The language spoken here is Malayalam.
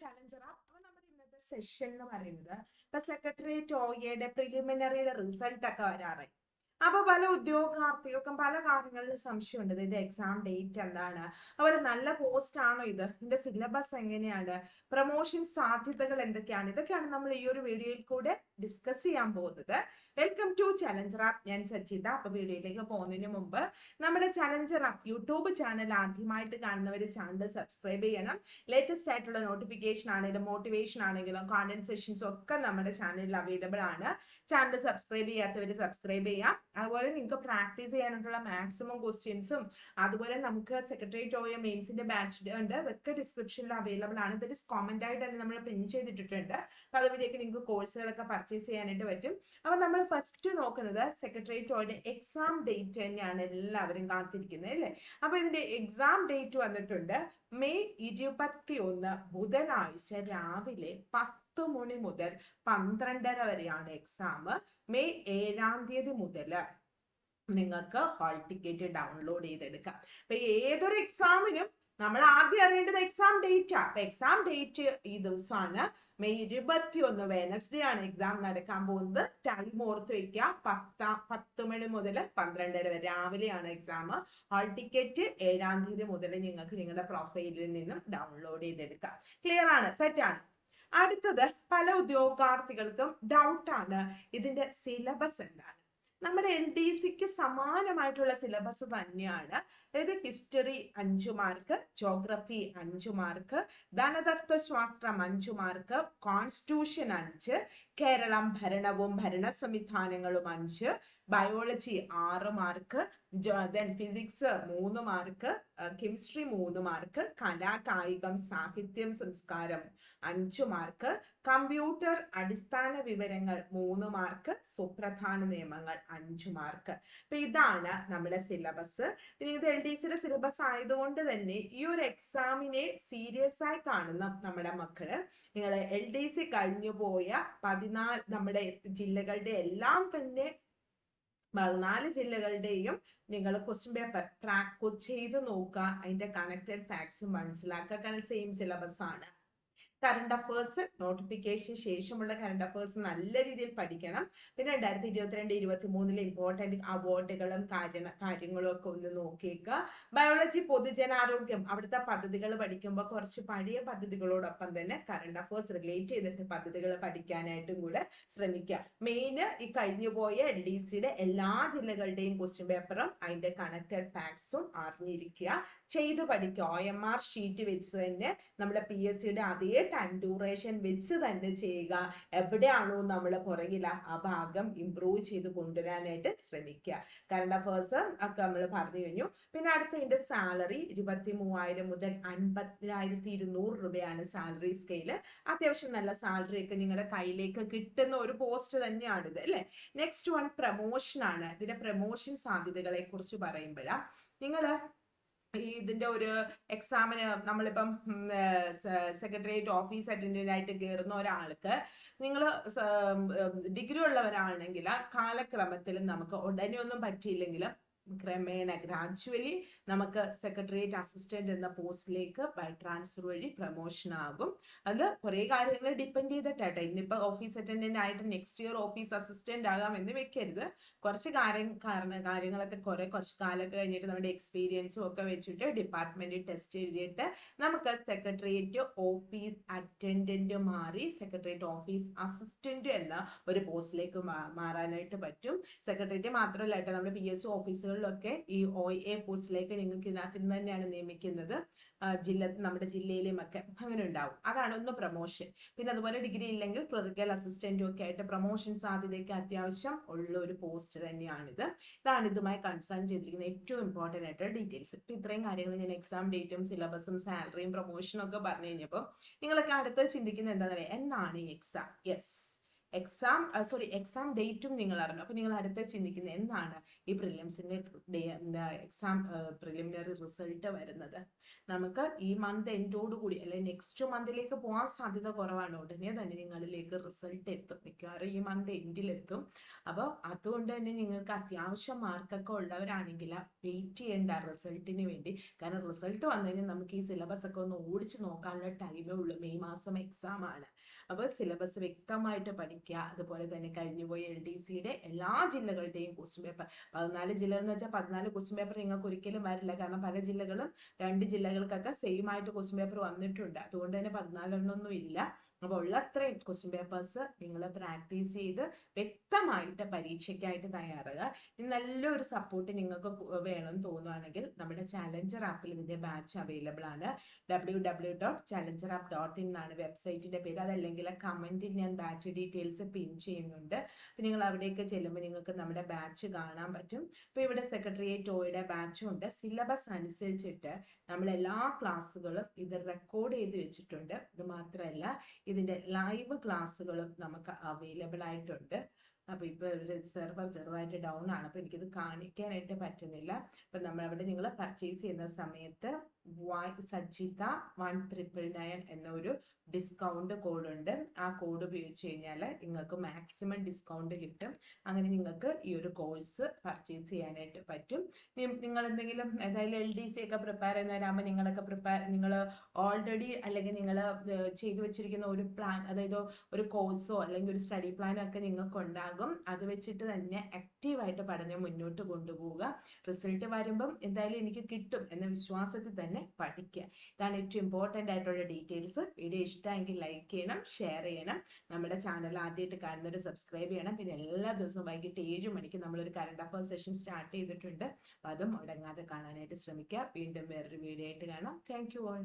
ചലഞ്ചർ അപ്പൊ നമ്മുടെ ഇന്നത്തെ സെഷൻ എന്ന് പറയുന്നത് ഇപ്പൊ സെക്രട്ടേറിയറ്റ് OA പ്രിലിമിനറിയുടെ റിസൾട്ട് ഒക്കെ വരാറായി. അപ്പൊ പല ഉദ്യോഗാർത്ഥികൾക്കും പല കാര്യങ്ങളിലും സംശയമുണ്ട്. ഇതിന്റെ എക്സാം ഡേറ്റ് എന്താണ്, അതുപോലെ നല്ല പോസ്റ്റ് ആണോ, ഇതിന്റെ സിലബസ് എങ്ങനെയാണ്, പ്രൊമോഷൻ സാധ്യതകൾ എന്തൊക്കെയാണ്, ഇതൊക്കെയാണ് നമ്മൾ ഈ ഒരു വീഡിയോയിൽ കൂടെ ഡിസ്കസ് ചെയ്യാൻ പോകുന്നത്. Welcome to challenger app. ഞാൻ സജിത. അപ്പൊ വീഡിയോയിലേക്ക് പോകുന്നതിന് മുമ്പ് നമ്മുടെ ചലഞ്ചർ ആപ്പ് യൂട്യൂബ് ചാനൽ ആദ്യമായിട്ട് കാണുന്നവർ ചാനൽ സബ്സ്ക്രൈബ് ചെയ്യണം. ലേറ്റസ്റ്റ് ആയിട്ടുള്ള നോട്ടിഫിക്കേഷൻ ആണെങ്കിലും മോട്ടിവേഷൻ ആണെങ്കിലും കോണ്ടന്റ് സെഷൻസ് ഒക്കെ നമ്മുടെ ചാനലിൽ അവൈലബിൾ ആണ്. ചാനൽ സബ്സ്ക്രൈബ് ചെയ്യാത്തവർ സബ്സ്ക്രൈബ് ചെയ്യാം. അതുപോലെ നിങ്ങൾക്ക് പ്രാക്ടീസ് ചെയ്യാനായിട്ടുള്ള മാക്സിമം ക്വസ്റ്റ്യൻസും അതുപോലെ നമുക്ക് സെക്രട്ടേറിയറ്റ് OA മെയിൻസിന്റെ ബാച്ച് ഉണ്ട്, അതൊക്കെ ഡിസ്ക്രിപ്ഷനിൽ അവൈലബിൾ ആണ്. ഇതൊരു കോമന്റ് ആയിട്ട് തന്നെ നമ്മൾ പിൻ ചെയ്തിട്ടുണ്ട്. അപ്പൊ അതുവഴിയൊക്കെ നിങ്ങൾക്ക് കോഴ്സുകളൊക്കെ പർച്ചേസ് ചെയ്യാനായിട്ട് പറ്റും. അപ്പൊ നമ്മൾ ഫസ്റ്റ് നോക്കുന്നത് സെക്രട്ടേറിയറ്റ് OA എക്സാം ഡേറ്റ് തന്നെയാണ് എല്ലാവരും കാത്തിരിക്കുന്നത് അല്ലേ. അപ്പൊ ഇതിന്റെ എക്സാം ഡേറ്റ് വന്നിട്ടുണ്ട് മെയ് 21 ബുധനാഴ്ച രാവിലെ 10 മണി മുതൽ 12:30 വരെയാണ് എക്സാം. മെയ് 7 മുതൽ നിങ്ങൾക്ക് ഹാൾ ടിക്കറ്റ് ഡൗൺലോഡ് ചെയ്തെടുക്കാം. അപ്പൊ ഏതൊരു എക്സാമിനും നമ്മൾ ആദ്യം അറിയേണ്ടത് എക്സാം ഡേറ്റ്. അപ്പൊ എക്സാം ഡേറ്റ് ഈ ദിവസമാണ് മെയ് 21 വെനസ്ഡേ ആണ് എക്സാം നടക്കാൻ പോകുന്നത്. ടൈം ഓർത്ത് വെക്കുക, 10 മണി മുതൽ 12:30 വരെ രാവിലെയാണ് എക്സാം. ഹാൾ ടിക്കറ്റ് 7 മുതൽ നിങ്ങൾക്ക് നിങ്ങളുടെ പ്രൊഫൈലിൽ നിന്നും ഡൗൺലോഡ് ചെയ്തെടുക്കാം. ക്ലിയർ ആണ്, സെറ്റ് ആണ്. അടുത്തത് പല ഉദ്യോഗാർത്ഥികൾക്കും ഡൗട്ടാണ് ഇതിന്റെ സിലബസ് എന്താണ്. നമ്മുടെ LDCക്ക് സമാനമായിട്ടുള്ള സിലബസ് തന്നെയാണ്. അതായത് ഹിസ്റ്ററി 5 മാർക്ക്, ജോഗ്രഫി 5 മാർക്ക്, ധനതത്വശാസ്ത്രം 5 മാർക്ക്, കോൺസ്റ്റിറ്റ്യൂഷൻ 5, കേരളം ഭരണവും ഭരണ സംവിധാനങ്ങളും 5, biology 6 mark, physics 3 mark, chemistry 3 mark, കലാ കായികം സാഹിത്യം സംസ്കാരം 5 മാർക്ക്, കമ്പ്യൂട്ടർ അടിസ്ഥാന വിവരങ്ങൾ 3 മാർക്ക്, സുപ്രധാന നിയമങ്ങൾ 5 മാർക്ക്. അപ്പൊ ഇതാണ് നമ്മുടെ സിലബസ്. ഇത് LDCയുടെ സിലബസ് ആയതുകൊണ്ട് തന്നെ ഈ ഒരു എക്സാമിനെ സീരിയസ് ആയി കാണുന്ന നമ്മുടെ മക്കള്, നിങ്ങൾ LDC കഴിഞ്ഞു പോയ 14 നമ്മുടെ ജില്ലകളുടെ എല്ലാം തന്നെ 14 ജില്ലകളുടെയും നിങ്ങൾ ക്വസ്റ്റ്യൻ പേപ്പർ ട്രാക്ക് ചെയ്ത് നോക്കുക. അതിന്റെ കണക്റ്റഡ് ഫാക്ട്സ് മനസ്സിലാക്കുക. കാരണം സെയിം സിലബസ് ആണ്. കറണ്ട് അഫേഴ്സ് നോട്ടിഫിക്കേഷൻ ശേഷമുള്ള കറണ്ട് അഫേഴ്സ് നല്ല രീതിയിൽ പഠിക്കണം. പിന്നെ 2022-23 ഇമ്പോർട്ടന്റ് അവാർഡുകളും കാര്യങ്ങളും ഒക്കെ ഒന്ന് നോക്കിയേക്കുക. ബയോളജി പൊതുജനാരോഗ്യം അവിടുത്തെ പദ്ധതികൾ പഠിക്കുമ്പോൾ കുറച്ച് പഴയ പദ്ധതികളോടൊപ്പം തന്നെ കറണ്ട് അഫേഴ്സ് റിലേറ്റ് ചെയ്തിട്ട് പദ്ധതികൾ പഠിക്കാനായിട്ടും കൂടെ ശ്രമിക്കുക. മെയിന് ഈ കഴിഞ്ഞുപോയ LDCയുടെ എല്ലാ ജില്ലകളുടെയും ക്വസ്റ്റ്യൻ പേപ്പറും അതിന്റെ കണക്റ്റഡ് ഫാക്ട്സും അറിഞ്ഞിരിക്കുക, ചെയ്ത് പഠിക്കുക. OMR ഷീറ്റ് വെച്ച് തന്നെ നമ്മുടെ PSCയുടെ അതേ ടൈം ഡ്യൂറേഷൻ വെച്ച് തന്നെ ചെയ്യുക. എവിടെയാണോ നമ്മൾ പുറകില ആ ഭാഗം ഇംപ്രൂവ് ചെയ്ത് കൊണ്ടുവരാനായിട്ട് ശ്രമിക്കുക. കറണ്ട് അഫേഴ്സ് ഒക്കെ നമ്മൾ പറഞ്ഞു കഴിഞ്ഞു. പിന്നെ അടുത്ത ഇതിന്റെ സാലറി 23,000 മുതൽ 50,200 രൂപയാണ് സാലറി സ്കെയില്. അത്യാവശ്യം നല്ല സാലറി ഒക്കെ നിങ്ങളുടെ കയ്യിലേക്ക് കിട്ടുന്ന ഒരു പോസ്റ്റ് തന്നെയാണിത് അല്ലെ. നെക്സ്റ്റ് വൺ പ്രമോഷൻ ആണ്. ഇതിന്റെ പ്രമോഷൻ സാധ്യതകളെ കുറിച്ച് പറയുമ്പോഴാണ് നിങ്ങൾ ഇതിന്റെ ഒരു എക്സാമിന് നമ്മളിപ്പം സെക്രട്ടേറിയറ്റ് ഓഫീസ് അറ്റൻഡന്റ് ആയിട്ട് കയറുന്ന ഒരാൾക്ക് നിങ്ങൾ ഡിഗ്രി ഉള്ളവരാണെങ്കിൽ കാലക്രമത്തിൽ നമുക്ക് ഉടനെ ഒന്നും പറ്റിയില്ലെങ്കിലും ക്രമേണ ഗ്രാജുവലി നമുക്ക് സെക്രട്ടേറിയറ്റ് അസിസ്റ്റന്റ് എന്ന പോസ്റ്റിലേക്ക് ബൈ ട്രാൻസ്ഫർ വഴി പ്രൊമോഷൻ ആകും. അത് കുറെ കാര്യങ്ങൾ ഡിപ്പെൻഡ് ചെയ്തിട്ടാട്ടോ. ഇന്നിപ്പോ ഓഫീസ് അറ്റൻഡന്റ് ആയിട്ട് നെക്സ്റ്റ് ഇയർ ഓഫീസ് അസിസ്റ്റന്റ് ആകാം എന്ന് വെക്കരുത്. കുറച്ച് കാര്യങ്ങളൊക്കെ കുറച്ച് കാലമൊക്കെ കഴിഞ്ഞിട്ട് നമ്മുടെ എക്സ്പീരിയൻസും ഒക്കെ വെച്ചിട്ട് ഡിപ്പാർട്ട്മെന്റ് ടെസ്റ്റ് എഴുതിയിട്ട് നമുക്ക് സെക്രട്ടേറിയറ്റ് ഓഫീസ് അറ്റൻഡന്റ് മാറി സെക്രട്ടേറിയറ്റ് ഓഫീസ് അസിസ്റ്റന്റ് എന്ന ഒരു പോസ്റ്റിലേക്ക് മാറാനായിട്ട് പറ്റും. സെക്രട്ടേറിയറ്റ് മാത്രമല്ല കേട്ടോ, നമ്മുടെ PSC ഓഫീസുകളിലൊക്കെ ഈ OA പോസ്റ്റിലേക്ക് നിങ്ങൾക്ക് ഇതിനകത്ത് നിന്ന് തന്നെയാണ് നിയമിക്കുന്നത്. നമ്മുടെ ജില്ലയിലും ഒക്കെ അങ്ങനെ ഉണ്ടാവും. അതാണ് ഒന്ന് പ്രൊമോഷൻ. പിന്നെ അതുപോലെ ഡിഗ്രി ഇല്ലെങ്കിൽ ക്ലറിക്കൽ അസിസ്റ്റന്റും ഒക്കെ ആയിട്ട് പ്രൊമോഷൻ സാധ്യതയ്ക്ക് അത്യാവശ്യം ഉള്ള ഒരു പോസ്റ്റ് തന്നെയാണിത്. ഇതാണ് ഇതുമായി കൺസേൺ ചെയ്തിരിക്കുന്ന ഏറ്റവും ഇമ്പോർട്ടന്റ് ആയിട്ടുള്ള ഡീറ്റെയിൽസ്. ഇപ്പൊ ഇത്രയും കാര്യങ്ങൾ ഞാൻ എക്സാം ഡേറ്റും സിലബസും സാലറിയും പ്രൊമോഷനും ഒക്കെ പറഞ്ഞു കഴിഞ്ഞപ്പോൾ നിങ്ങളൊക്കെ അടുത്ത് ചിന്തിക്കുന്നത് എന്താണെന്ന് പറയാം, എന്നാണ് ഈ എക്സാം? യെസ്, എക്സാം ഡേറ്റും നിങ്ങൾ അറിഞ്ഞു. അപ്പൊ നിങ്ങൾ അടുത്ത ചിന്തിക്കുന്നത് എന്താണ് ഈ പ്രിലിംസിന്റെ എക്സാം പ്രിലിമിനറി റിസൾട്ട് വരുന്നത്? നമുക്ക് ഈ മന്ത് എൻഡോട് കൂടി അല്ലെങ്കിൽ നെക്സ്റ്റ് മന്തിലേക്ക് പോകാൻ സാധ്യത കുറവാണ്. ഉടനെ തന്നെ നിങ്ങളിലേക്ക് റിസൾട്ട് എത്തും, മിക്കവാറും ഈ മന്ത് എൻഡിലെത്തും. അപ്പോൾ അതുകൊണ്ട് തന്നെ നിങ്ങൾക്ക് അത്യാവശ്യം മാർക്കൊക്കെ ഉള്ളവരാണെങ്കിൽ വെയിറ്റ് ചെയ്യേണ്ട റിസൾട്ടിന് വേണ്ടി. കാരണം റിസൾട്ട് വന്നു കഴിഞ്ഞാൽ നമുക്ക് ഈ സിലബസ് ഒക്കെ ഒന്ന് ഓടിച്ച് നോക്കാനുള്ള ടൈമേ ഉള്ളൂ. മെയ് മാസം എക്സാം ആണ്. അപ്പോൾ സിലബസ് വ്യക്തമായിട്ട് പഠിക്കുക. അതുപോലെ തന്നെ കഴിഞ്ഞുപോയ LDCയുടെ എല്ലാ ജില്ലകളുടെയും ക്വസ്റ്റ്യൻ പേപ്പർ, 14 ജില്ലകൾ എന്ന് വെച്ചാൽ 14 ക്വസ്റ്റ്യൻ പേപ്പർ നിങ്ങൾക്ക് ഒരിക്കലും വരില്ല. കാരണം പല ജില്ലകളും 2 ജില്ലകൾക്കൊക്കെ സെയിം ആയിട്ട് ക്വസ്റ്റ്യൻ പേപ്പർ വന്നിട്ടുണ്ട്. അതുകൊണ്ട് തന്നെ 14 ഇല്ല. അപ്പോൾ ഉള്ള അത്രയും ക്വസ്റ്റ്യൻ പേപ്പേഴ്സ് നിങ്ങൾ പ്രാക്ടീസ് ചെയ്ത് വ്യക്തമായിട്ട് പരീക്ഷയ്ക്കായിട്ട് തയ്യാറുക. ഇനി നല്ലൊരു സപ്പോർട്ട് നിങ്ങൾക്ക് വേണമെന്ന് തോന്നുകയാണെങ്കിൽ നമ്മുടെ ചാലഞ്ചർ ആപ്പിൽ ഇതിന്റെ ബാച്ച് അവൈലബിൾ ആണ്. www.challengerup.in എന്നാണ് വെബ്സൈറ്റിന്റെ പേര്. അതല്ലെങ്കിൽ കമന്റിൽ ഞാൻ ബാച്ച് ഡീറ്റെയിൽസ് പിൻ ചെയ്യുന്നുണ്ട്. അപ്പോൾ നിങ്ങൾ അവിടേക്ക് ചെല്ലുമ്പോൾ നിങ്ങൾക്ക് നമ്മുടെ ബാച്ച് കാണാൻ പറ്റും. ഇപ്പോൾ ഇവിടെ സെക്രട്ടേറിയറ്റ് OAയുടെ ബാച്ചും ഉണ്ട്. സിലബസ് അനുസരിച്ചിട്ട് നമ്മൾ എല്ലാ ക്ലാസ്സുകളും ഇത് റെക്കോർഡ് ചെയ്ത് വെച്ചിട്ടുണ്ട്. ഇത് മാത്രമല്ല ഇതിന്റെ ലൈവ് ക്ലാസ്സുകളും നമുക്ക് അവൈലബിൾ ആയിട്ടുണ്ട്. അപ്പോൾ ഇപ്പോൾ ഒരു സെർവർ ചെറുതായിട്ട് ഡൗൺ ആണ്, അപ്പോൾ എനിക്കിത് കാണിക്കാനായിട്ട് പറ്റുന്നില്ല. അപ്പം നമ്മളവിടെ നിങ്ങൾ പർച്ചേസ് ചെയ്യുന്ന സമയത്ത് സജിത 1999 എന്നൊരു ഡിസ്കൗണ്ട് കോഡ് ഉണ്ട്. ആ കോഡ് ഉപയോഗിച്ച് കഴിഞ്ഞാൽ നിങ്ങൾക്ക് മാക്സിമം ഡിസ്കൗണ്ട് കിട്ടും. അങ്ങനെ നിങ്ങൾക്ക് ഈ ഒരു കോഴ്സ് പർച്ചേസ് ചെയ്യാനായിട്ട് പറ്റും. നിങ്ങൾ എന്തെങ്കിലും ഏതായാലും LDC ഒക്കെ പ്രിപ്പയർ ചെയ്യുന്നവരാകുമ്പോൾ നിങ്ങൾ ഓൾറെഡി അല്ലെങ്കിൽ നിങ്ങൾ ചെയ്തു വെച്ചിരിക്കുന്ന ഒരു പ്ലാൻ, അതായത് ഒരു കോഴ്സോ അല്ലെങ്കിൽ ഒരു സ്റ്റഡി പ്ലാനോ ഒക്കെ നിങ്ങൾക്ക് ഉണ്ടാകും. അത് വെച്ചിട്ട് തന്നെ ആക്റ്റീവായിട്ട് പഠനം മുന്നോട്ട് കൊണ്ടുപോവുക. റിസൾട്ട് വരുമ്പം എന്തായാലും എനിക്ക് കിട്ടും എന്ന വിശ്വാസത്തിൽ തന്നെ പഠിക്കുക. ഇതാണ് ഏറ്റവും ഇമ്പോർട്ടൻ്റ് ആയിട്ടുള്ള ഡീറ്റെയിൽസ്. വീഡിയോ ഇഷ്ടമെങ്കിൽ ലൈക്ക് ചെയ്യണം, ഷെയർ ചെയ്യണം. നമ്മുടെ ചാനൽ ആദ്യമായിട്ട് കാണുന്നവർ സബ്സ്ക്രൈബ് ചെയ്യണം. പിന്നെ എല്ലാ ദിവസവും വൈകിട്ട് 7 മണിക്ക് നമ്മളൊരു കറണ്ട് അഫയേഴ്സ് സെഷൻ സ്റ്റാർട്ട് ചെയ്തിട്ടുണ്ട്. അപ്പം അതും മുടങ്ങാതെ കാണാനായിട്ട് ശ്രമിക്കുക. വീണ്ടും വേറൊരു വീഡിയോ ആയിട്ട് കാണാം. Thank you all.